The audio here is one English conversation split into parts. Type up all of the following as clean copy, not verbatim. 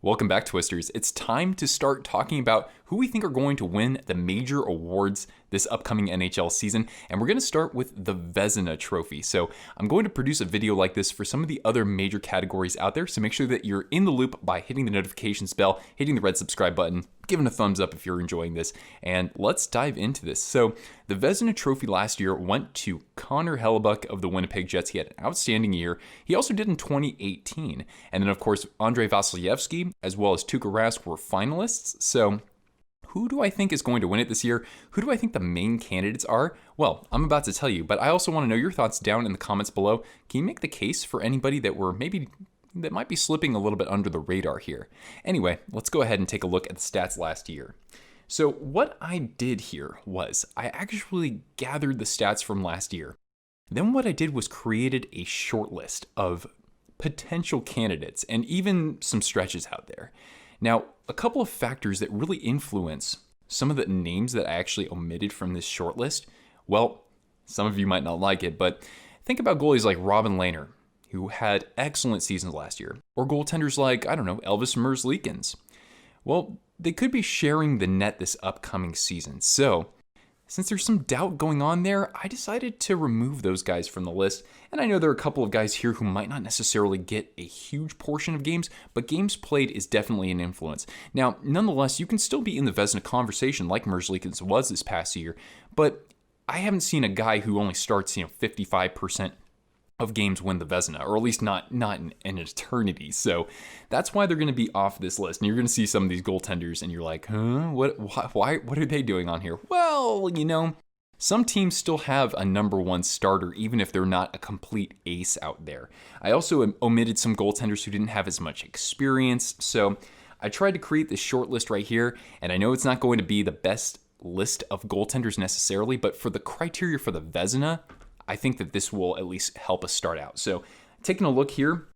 Welcome back, Twisters. It's time to start talking about who we think are going to win the major awards this upcoming NHL season, and we're going to start with the Vezina Trophy. So I'm going to produce a video like this for some of the other major categories out there, so make sure that you're in the loop by hitting the notifications bell, hitting the red subscribe button, giving a thumbs up if you're enjoying this, and let's dive into this. So the Vezina Trophy last year went to Connor Hellebuyck of the Winnipeg Jets. He had an outstanding year. He also did in 2018. And then, of course, Andrei Vasilevskiy as well as Tuukka Rask were finalists. So who do I think is going to win it this year? Who do I think the main candidates are? Well, I'm about to tell you, but I also want to know your thoughts down in the comments below. Can you make the case for anybody that might be slipping a little bit under the radar here? Anyway, let's go ahead and take a look at the stats last year. So what I did here was I actually gathered the stats from last year. Then what I did was created a short list of potential candidates and even some stretches out there. Now, a couple of factors that really influence some of the names that I actually omitted from this short list. Well, some of you might not like it, but think about goalies like Robin Lehner, who had excellent seasons last year, or goaltenders like, Elvis Merzlikins. Well, they could be sharing the net this upcoming season. So, since there's some doubt going on there, I decided to remove those guys from the list. And I know there are a couple of guys here who might not necessarily get a huge portion of games, but games played is definitely an influence. Now, nonetheless, you can still be in the Vezina conversation like Merzlikins was this past year, but I haven't seen a guy who only starts, 55% of games win the Vezina, or at least not in an eternity. So that's why they're going to be off this list. And you're going to see some of these goaltenders and you're like, what are they doing on here? Well, some teams still have a number one starter, even if they're not a complete ace out there. I also omitted some goaltenders who didn't have as much experience. So I tried to create this short list right here. And I know it's not going to be the best list of goaltenders necessarily, but for the criteria for the Vezina, I think that this will at least help us start out. So taking a look here,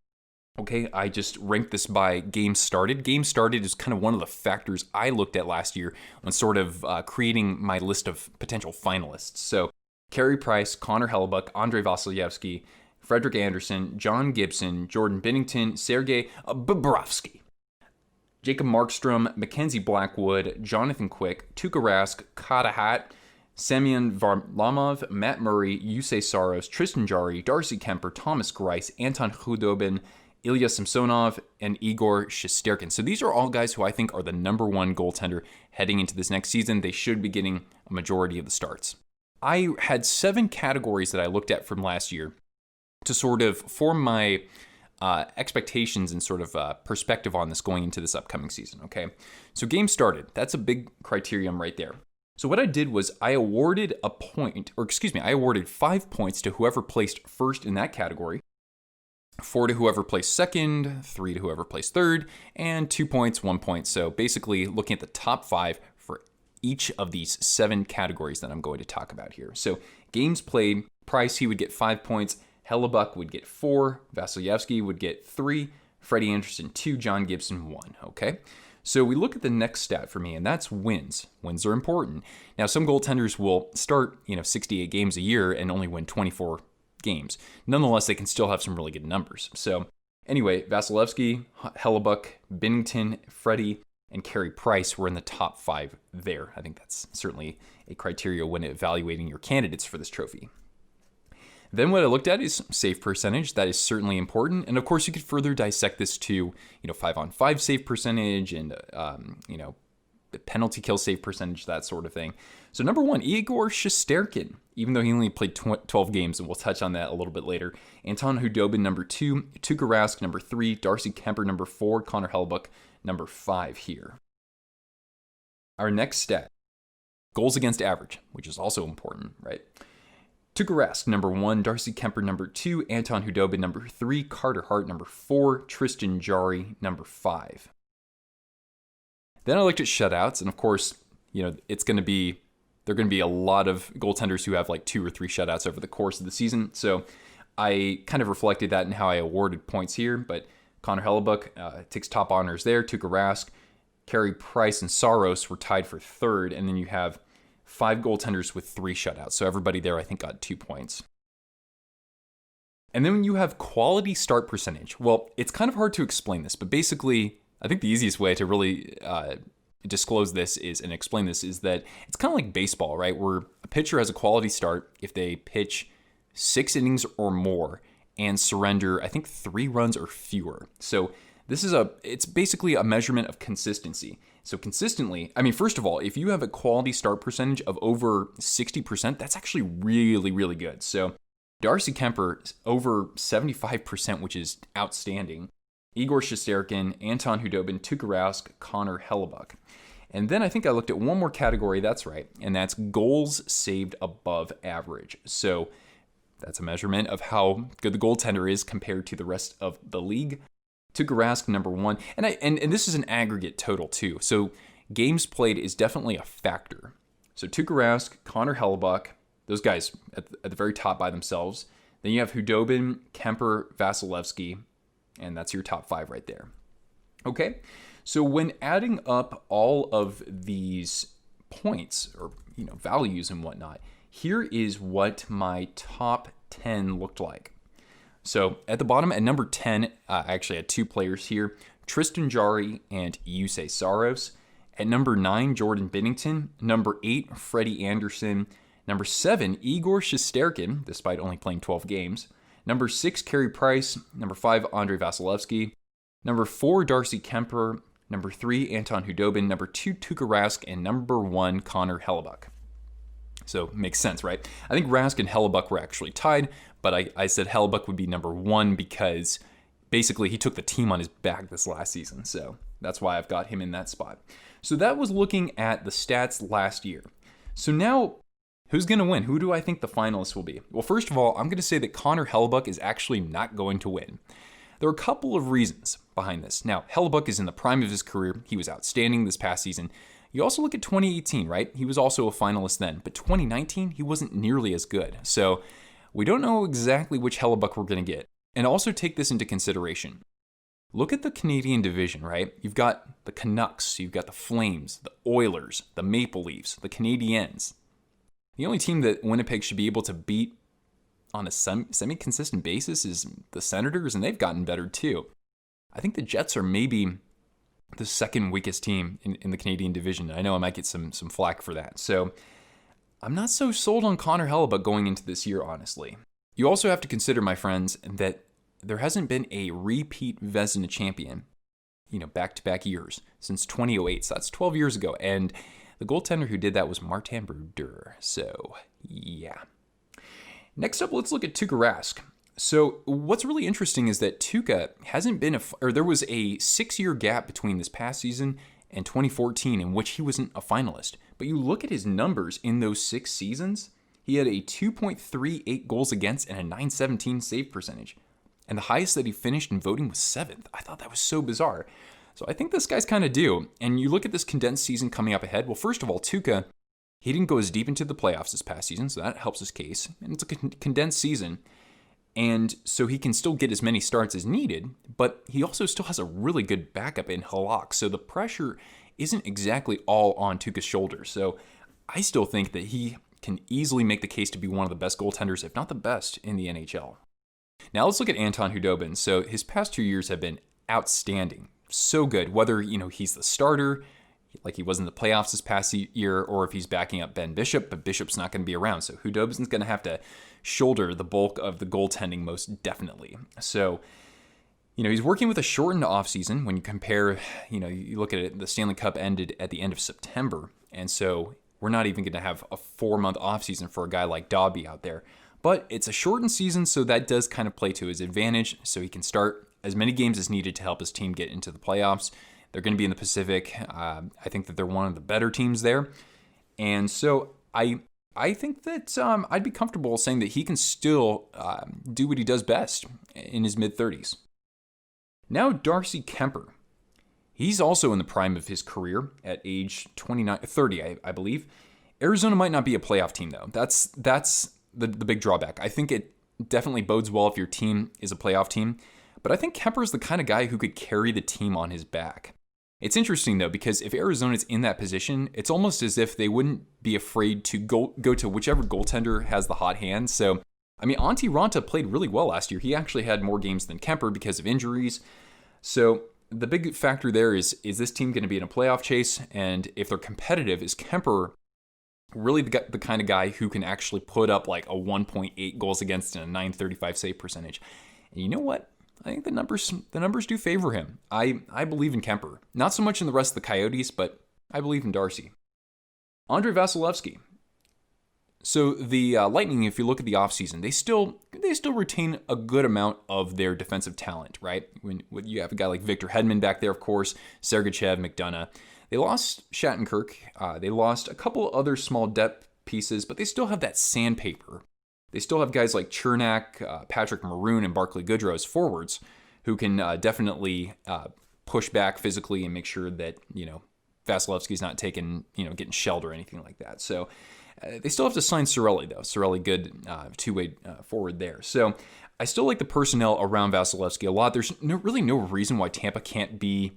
okay, I just ranked this by games started. Games started is kind of one of the factors I looked at last year when sort of creating my list of potential finalists. So Carey Price, Connor Hellebuyck, Andrei Vasilevskiy, Frederik Andersen, John Gibson, Jordan Binnington, Sergei Bobrovsky, Jacob Markstrom, Mackenzie Blackwood, Jonathan Quick, Tuukka Rask, Kata Hat, Semyon Varlamov, Matt Murray, Yusei Saros, Tristan Jarry, Darcy Kuemper, Thomas Greiss, Anton Khudobin, Ilya Samsonov, and Igor Shesterkin. So these are all guys who I think are the number one goaltender heading into this next season. They should be getting a majority of the starts. I had 7 categories that I looked at from last year to sort of form my expectations and sort of perspective on this going into this upcoming season, okay? So game started. That's a big criterion right there. So what I did was I awarded 5 points to whoever placed first in that category, 4 to whoever placed second, 3 to whoever placed third, and 2 points, 1 point. So basically looking at the top 5 for each of these 7 categories that I'm going to talk about here. So games played, Price, he would get 5 points, Hellebuyck would get 4, Vasilevskiy would get 3, Freddie Andersen 2, John Gibson 1, okay? So we look at the next stat for me, and that's wins. Wins are important. Now, some goaltenders will start, 68 games a year and only win 24 games. Nonetheless, they can still have some really good numbers. So anyway, Vasilevskiy, Hellebuyck, Binnington, Freddie, and Carey Price were in the top 5 there. I think that's certainly a criteria when evaluating your candidates for this trophy. Then what I looked at is save percentage. That is certainly important. And of course, you could further dissect this to, 5-on-5 save percentage and, the penalty kill save percentage, that sort of thing. So number 1, Igor Shesterkin, even though he only played 12 games, and we'll touch on that a little bit later. Anton Khudobin, number 2, Tuukka Rask, number 3, Darcy Kuemper, number 4, Connor Hellebuyck, number 5 here. Our next stat, goals against average, which is also important, right? Tuukka Rask, number 1, Darcy Kuemper, number 2, Anton Khudobin, number 3, Carter Hart, number 4, Tristan Jarry, number 5. Then I looked at shutouts, and of course, there are going to be a lot of goaltenders who have like 2 or 3 shutouts over the course of the season. So I kind of reflected that in how I awarded points here, but Connor Hellebuyck takes top honors there. Tuukka Rask, Carey Price, and Saros were tied for 3rd, and then you have 5 goaltenders with 3 shutouts. So everybody there, I think, got 2 points. And then when you have quality start percentage, well, it's kind of hard to explain this, but basically I think the easiest way to really disclose this and explain this is that it's kind of like baseball, right? Where a pitcher has a quality start if they pitch 6 innings or more and surrender, I think, 3 runs or fewer. So it's basically a measurement of consistency. So consistently, I mean, first of all, if you have a quality start percentage of over 60%, that's actually really, really good. So Darcy Kuemper over 75%, which is outstanding. Igor Shesterkin, Anton Khudobin, Tuukka Rask, Connor Hellebuyck. And then I think I looked at one more category, that's right, and that's goals saved above average. So that's a measurement of how good the goaltender is compared to the rest of the league. Tuukka Rask, number 1. And this is an aggregate total too. So games played is definitely a factor. So Tuukka Rask, Connor Hellebuyck, those guys at the very top by themselves. Then you have Khudobin, Kuemper, Vasilevsky, and that's your top 5 right there. Okay, so when adding up all of these points or values and whatnot, here is what my top 10 looked like. So at the bottom, at number 10, I actually had 2 players here, Tristan Jarry and Jussi Saros. At number 9, Jordan Binnington. Number 8, Freddie Anderson. Number 7, Igor Shesterkin, despite only playing 12 games. Number 6, Carey Price. Number 5, Andrei Vasilevsky. Number 4, Darcy Kuemper. Number 3, Anton Khudobin. Number 2, Tuukka Rask. And number 1, Connor Hellebuyck. So makes sense, right? I think Rask and Hellebuyck were actually tied, but I said Hellebuyck would be number 1 because basically he took the team on his back this last season. So that's why I've got him in that spot. So that was looking at the stats last year. So now, who's going to win? Who do I think the finalists will be? Well, first of all, I'm going to say that Connor Hellebuyck is actually not going to win. There are a couple of reasons behind this. Now, Hellebuyck is in the prime of his career. He was outstanding this past season. You also look at 2018, right? He was also a finalist then. But 2019, he wasn't nearly as good. So we don't know exactly which Hellebuyck we're going to get. And also take this into consideration. Look at the Canadian division, right? You've got the Canucks, you've got the Flames, the Oilers, the Maple Leafs, the Canadiens. The only team that Winnipeg should be able to beat on a semi-consistent basis is the Senators, and they've gotten better too. I think the Jets are maybe the second weakest team in the Canadian division. I know I might get some flack for that. So I'm not so sold on Connor Hellebuyck going into this year, honestly. You also have to consider, my friends, that there hasn't been a repeat Vezina champion, back-to-back years since 2008. So that's 12 years ago. And the goaltender who did that was Martin Brodeur. So, yeah. Next up, let's look at Tuukka Rask. So what's really interesting is that Tuukka hasn't been there was a 6-year gap between this past season and 2014 in which he wasn't a finalist. But you look at his numbers in those 6 seasons, he had a 2.38 goals against and a 917 save percentage. And the highest that he finished in voting was 7th. I thought that was so bizarre. So I think this guy's kind of due. And you look at this condensed season coming up ahead. Well, first of all, Tuukka, he didn't go as deep into the playoffs this past season, so that helps his case. And it's a condensed season. And so he can still get as many starts as needed, but he also still has a really good backup in Halak. So the pressure isn't exactly all on Tuukka's shoulders. So I still think that he can easily make the case to be one of the best goaltenders, if not the best, in the NHL. Now let's look at Anton Khudobin. So his past 2 years have been outstanding. So good. Whether, he's the starter, like he was in the playoffs this past year, or if he's backing up Ben Bishop, but Bishop's not going to be around. So Khudobin's going to have to shoulder the bulk of the goaltending most definitely. So, he's working with a shortened offseason. When you compare, you look at it, the Stanley Cup ended at the end of September. And so we're not even going to have a 4-month offseason for a guy like Dobby out there. But it's a shortened season, so that does kind of play to his advantage. So he can start as many games as needed to help his team get into the playoffs. They're going to be in the Pacific. I think that they're one of the better teams there. And so I think that I'd be comfortable saying that he can still do what he does best in his mid-30s. Now, Darcy Kuemper. He's also in the prime of his career at age 30, I believe. Arizona might not be a playoff team, though. That's the big drawback. I think it definitely bodes well if your team is a playoff team. But I think Kuemper is the kind of guy who could carry the team on his back. It's interesting, though, because if Arizona's in that position, it's almost as if they wouldn't be afraid to go to whichever goaltender has the hot hand. So, Antti Ranta played really well last year. He actually had more games than Kuemper because of injuries. So the big factor there is this team going to be in a playoff chase? And if they're competitive, is Kuemper really the kind of guy who can actually put up like a 1.8 goals against and a 935 save percentage? And you know what? I think the numbers do favor him. I believe in Kuemper. Not so much in the rest of the Coyotes, but I believe in Darcy. Andrei Vasilevskiy. So the Lightning, if you look at the offseason, they still retain a good amount of their defensive talent, right? When you have a guy like Victor Hedman back there, of course, Sergachev, McDonough. They lost Shattenkirk. They lost a couple other small depth pieces, but they still have that sandpaper. They still have guys like Chernak, Patrick Maroon, and Barclay Goodrow as forwards who can definitely push back physically and make sure that, Vasilevsky's not getting shelled or anything like that. So they still have to sign Cirelli, though. Cirelli, good two-way forward there. So I still like the personnel around Vasilevskiy a lot. There's really no reason why Tampa can't be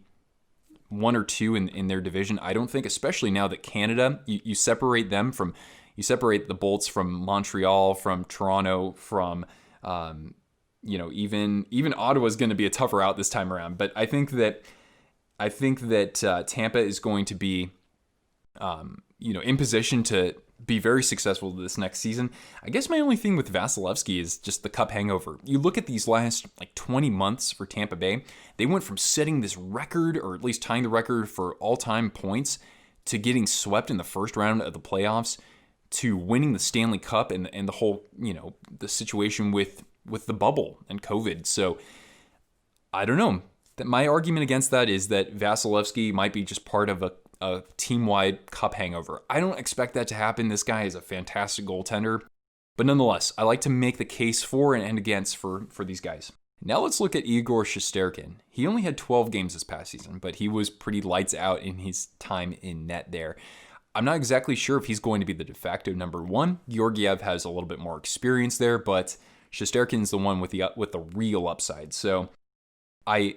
1 or 2 in their division. I don't think, especially now that Canada, you separate them from... You separate the Bolts from Montreal, from Toronto, from, even Ottawa's going to be a tougher out this time around. But I think that Tampa is going to be, in position to be very successful this next season. I guess my only thing with Vasilevskiy is just the cup hangover. You look at these last 20 months for Tampa Bay, they went from setting this record, or at least tying the record for all-time points, to getting swept in the first round of the playoffs, to winning the Stanley Cup and the whole, the situation with the bubble and COVID. So I don't know. My argument against that is that Vasilevskiy might be just part of a team-wide cup hangover. I don't expect that to happen. This guy is a fantastic goaltender. But nonetheless, I like to make the case for and against for these guys. Now let's look at Igor Shesterkin. He only had 12 games this past season, but he was pretty lights out in his time in net there. I'm not exactly sure if he's going to be the de facto number 1. Georgiev has a little bit more experience there, but Shesterkin's the one with the real upside. So I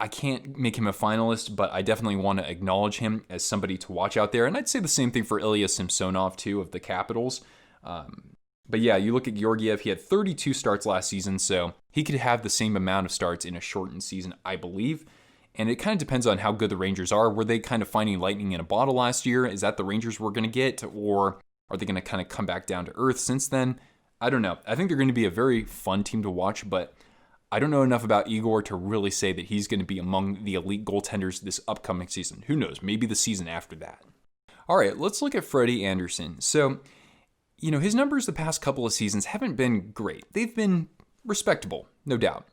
can't make him a finalist, but I definitely want to acknowledge him as somebody to watch out there. And I'd say the same thing for Ilya Samsonov, too, of the Capitals. But yeah, you look at Georgiev, he had 32 starts last season, so he could have the same amount of starts in a shortened season, I believe. And it kind of depends on how good the Rangers are. Were they kind of finding lightning in a bottle last year? Is that the Rangers we're going to get? Or are they going to kind of come back down to earth since then? I don't know. I think they're going to be a very fun team to watch, but I don't know enough about Igor to really say that he's going to be among the elite goaltenders this upcoming season. Who knows? Maybe the season after that. All right, let's look at Freddie Andersen. So, his numbers the past couple of seasons haven't been great. They've been respectable, no doubt.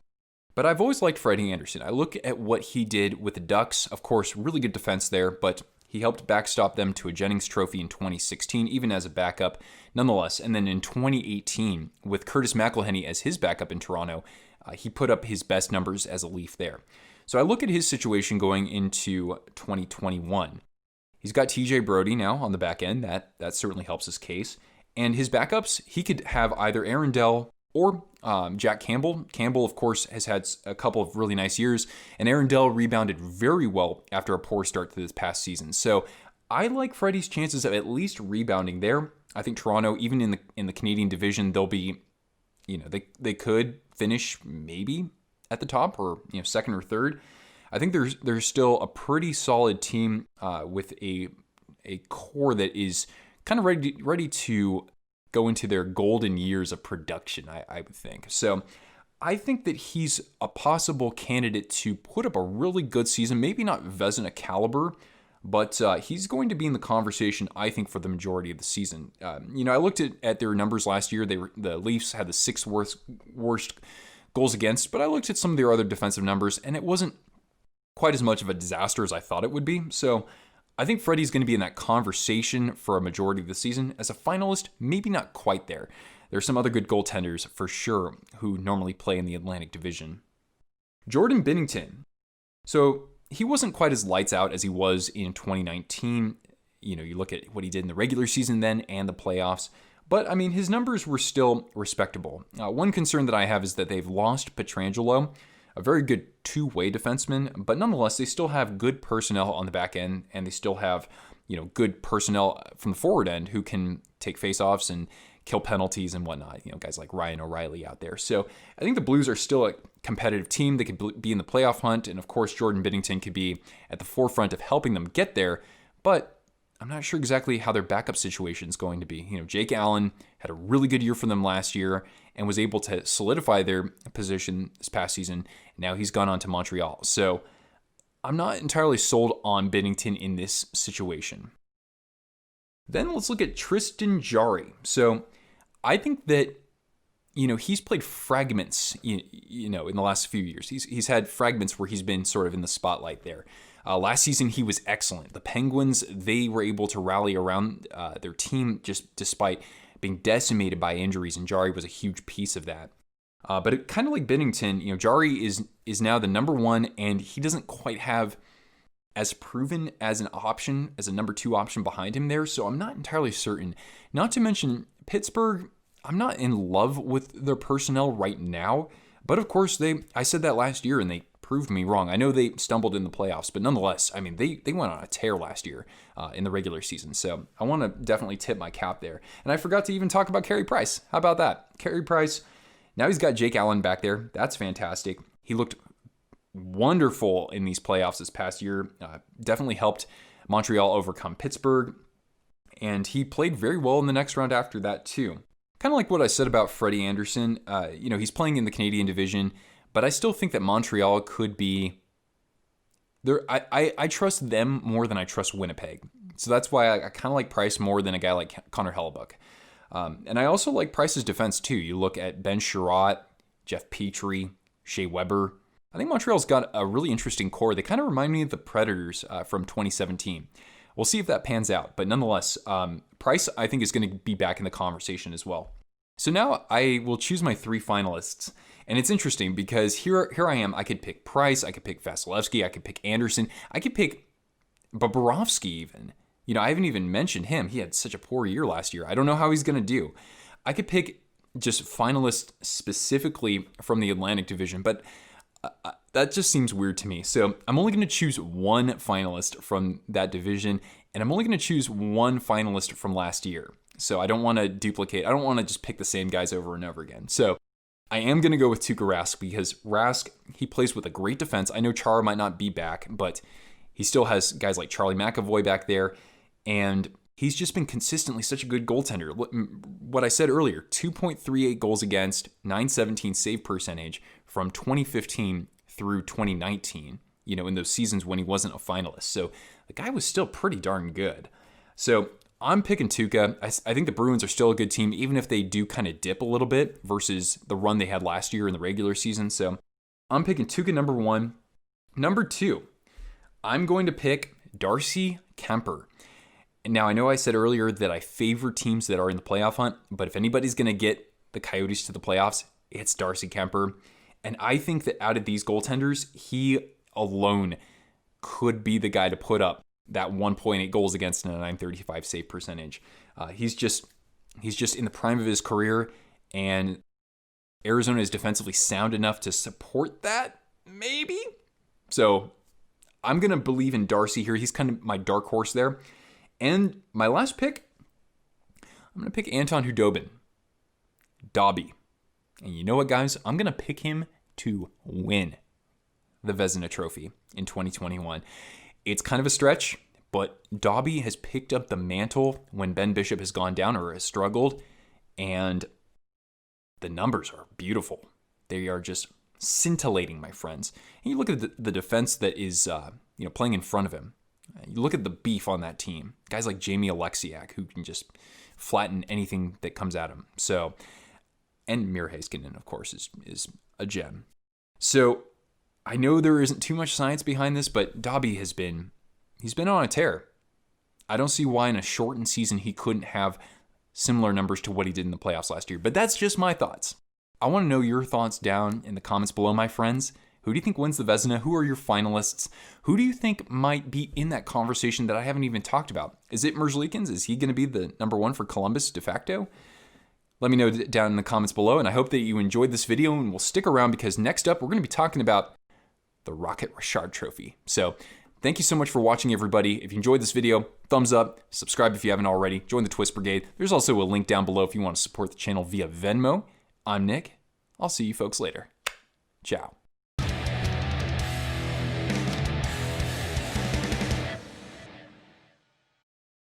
But I've always liked Freddie Andersen. I look at what he did with the Ducks. Of course, really good defense there, but he helped backstop them to a Jennings Trophy in 2016, even as a backup, nonetheless. And then in 2018, with Curtis McElhinney as his backup in Toronto, he put up his best numbers as a Leaf there. So I look at his situation going into 2021. He's got TJ Brody now on the back end. That certainly helps his case. And his backups, he could have either Aaron Dell or Jack Campbell. Campbell, of course, has had a couple of really nice years, and Aaron Dell rebounded very well after a poor start to this past season. So I like Freddie's chances of at least rebounding there. I think Toronto, even in the Canadian division, they'll be, they could finish maybe at the top or second or third. I think there's still a pretty solid team with a core that is kind of ready to go into their golden years of production, I would think. So I think that he's a possible candidate to put up a really good season, maybe not Vezina caliber, but he's going to be in the conversation, I think, for the majority of the season. I looked at their numbers last year. The Leafs had the 6th worst goals against, but I looked at some of their other defensive numbers, and it wasn't quite as much of a disaster as I thought it would be. So I think Freddie's going to be in that conversation for a majority of the season. As a finalist, maybe not quite there. There's some other good goaltenders for sure who normally play in the Atlantic Division. Jordan Binnington. So he wasn't quite as lights out as he was in 2019. You look at what he did in the regular season then and the playoffs. But, his numbers were still respectable. One concern that I have is that they've lost Pietrangelo, a very good two-way defenseman, but nonetheless, they still have good personnel on the back end, and they still have, good personnel from the forward end who can take faceoffs and kill penalties and whatnot. Guys like Ryan O'Reilly out there. So I think the Blues are still competitive team that could be in the playoff hunt. And of course, Jordan Binnington could be at the forefront of helping them get there. But I'm not sure exactly how their backup situation is going to be. Jake Allen had a really good year for them last year and was able to solidify their position this past season. Now he's gone on to Montreal. So I'm not entirely sold on Binnington in this situation. Then let's look at Tristan Jarry. So I think that, he's played fragments, in the last few years. He's had fragments where he's been sort of in the spotlight there. Last season, he was excellent. The Penguins, they were able to rally around their team just despite being decimated by injuries, and Jarry was a huge piece of that. But kind of like Binnington, Jarry is now the number one, and he doesn't quite have as proven as an option, as a number two option behind him there, so I'm not entirely certain. Not to mention, Pittsburgh, I'm not in love with their personnel right now, but of course, I said that last year, and they proved me wrong. I know they stumbled in the playoffs, but nonetheless, they went on a tear last year in the regular season, so I want to definitely tip my cap there. And I forgot to even talk about Carey Price. How about that? Carey Price, now he's got Jake Allen back there. That's fantastic. He looked wonderful in these playoffs this past year. Definitely helped Montreal overcome Pittsburgh, and he played very well in the next round after that too. Kind of like what I said about Freddie Anderson. He's playing in the Canadian division, but I still think that Montreal could be there. I trust them more than I trust Winnipeg, so that's why I kind of like Price more than a guy like Connor Hellebuck. And I also like Price's defense too. You look at Ben Sherratt, Jeff Petrie, Shea Weber. I think Montreal's got a really interesting core. They kind of remind me of the Predators from 2017. We'll see if that pans out. But nonetheless, Price, I think, is going to be back in the conversation as well. So now I will choose my three finalists. And it's interesting because here I am. I could pick Price. I could pick Vasilevsky. I could pick Anderson. I could pick Bobrovsky even. I haven't even mentioned him. He had such a poor year last year. I don't know how he's going to do. I could pick just finalists specifically from the Atlantic Division, but that just seems weird to me. So I'm only going to choose one finalist from that division, and I'm only going to choose one finalist from last year. So I don't want to duplicate. I don't want to just pick the same guys over and over again. So I am going to go with Tuukka Rask because Rask, he plays with a great defense. I know Chara might not be back, but he still has guys like Charlie McAvoy back there, and he's just been consistently such a good goaltender. What I said earlier, 2.38 goals against, .917 save percentage from 2015 through 2019, in those seasons when he wasn't a finalist. So the guy was still pretty darn good. So I'm picking Tuukka. I think the Bruins are still a good team, even if they do kind of dip a little bit versus the run they had last year in the regular season. So I'm picking Tuukka number one. Number two, I'm going to pick Darcy Kuemper. Now, I know I said earlier that I favor teams that are in the playoff hunt, but if anybody's going to get the Coyotes to the playoffs, it's Darcy Kuemper. And I think that out of these goaltenders, he alone could be the guy to put up that 1.8 goals against and a .935 save percentage. He's just in the prime of his career, and Arizona is defensively sound enough to support that, maybe? So I'm going to believe in Darcy here. He's kind of my dark horse there. And my last pick, I'm going to pick Anton Khudobin. Dobby. And you know what, guys? I'm going to pick him to win the Vezina Trophy in 2021. It's kind of a stretch, but Dobby has picked up the mantle when Ben Bishop has gone down or has struggled, and the numbers are beautiful. They are just scintillating, my friends. And you look at the defense that is playing in front of him. You look at the beef on that team. Guys like Jamie Alexiak, who can just flatten anything that comes at him. So, and Mir Heiskanen, of course, is a gem. So I know there isn't too much science behind this, but Dobby he's been on a tear. I don't see why in a shortened season he couldn't have similar numbers to what he did in the playoffs last year. But that's just my thoughts. I want to know your thoughts down in the comments below, my friends. Who do you think wins the Vezina? Who are your finalists? Who do you think might be in that conversation that I haven't even talked about? Is it Merzlikins? Is he going to be the number one for Columbus de facto? Let me know down in the comments below, and I hope that you enjoyed this video and will stick around because next up we're going to be talking about the Rocket Richard Trophy. So thank you so much for watching, everybody. If you enjoyed this video, thumbs up, subscribe if you haven't already, join the Twist Brigade. There's also a link down below if you want to support the channel via Venmo. I'm Nick. I'll see you folks later. Ciao.